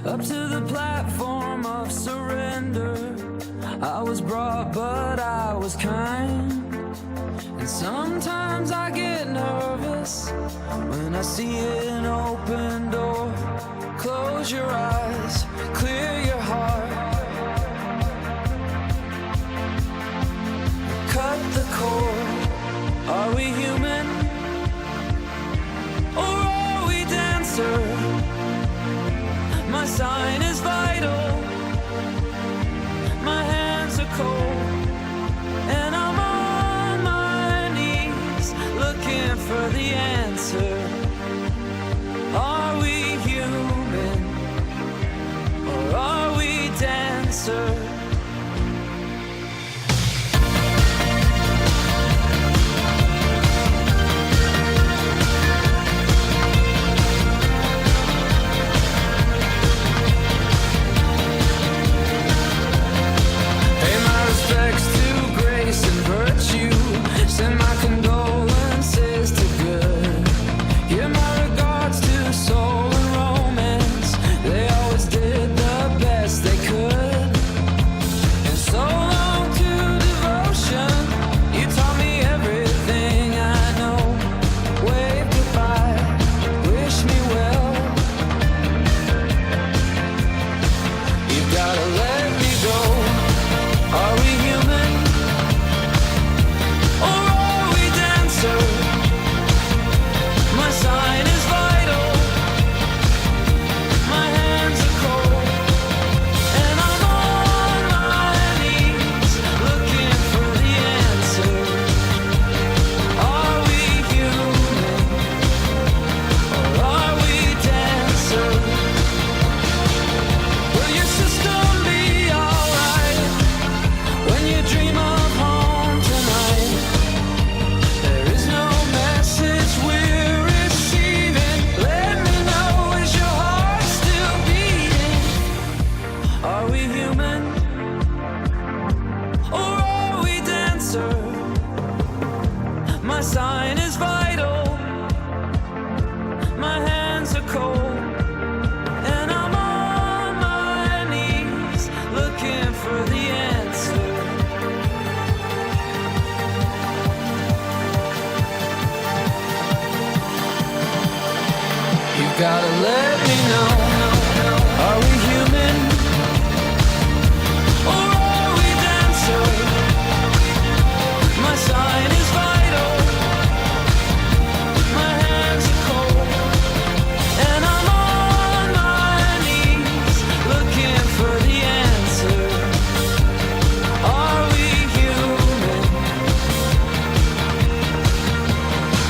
up to the platform of surrender. I was brought, but I was kind. And sometimes I get nervous when I see an open door. Close your eyes, clear your heart, cut the cord. Are we human, or are we dancer? My sign is vital, my hands are cold, and I'm on my knees looking for the answer. Are we human, or are we dancer? Send my condolences to good. Give my regards to soul and romance. They always did the best they could. And so long to devotion. You taught me everything I know. Wave goodbye, wish me well. You gotta let me go. Are we human? My sign is vital, my hands are cold, and I'm on my knees looking for the answer. Are we human, or are we dancer? Will your system be alright when you dream of home tonight? There is no message we're receiving. Let me know, is your heart still beating? Are we human, or are we dancer? My sign is vital, my hands are cold, and I'm on my knees looking for the answer. You gotta let me know. Are we human, or are we dancer? My sign is vital, my hands are cold, and I'm on my knees looking for the answer. Are we human,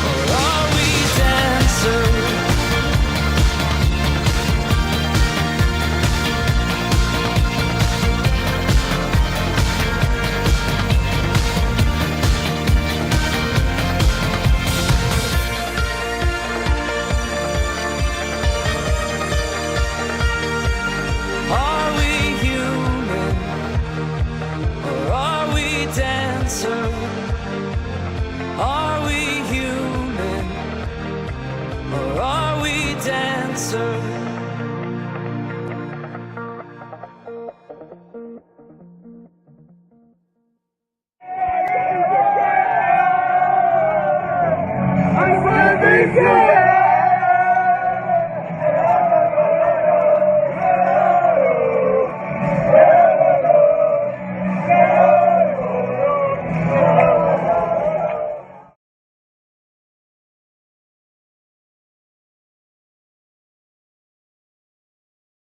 or are we dancer? Are we human, or are we dancer? Are we human, or are we dancer? I'm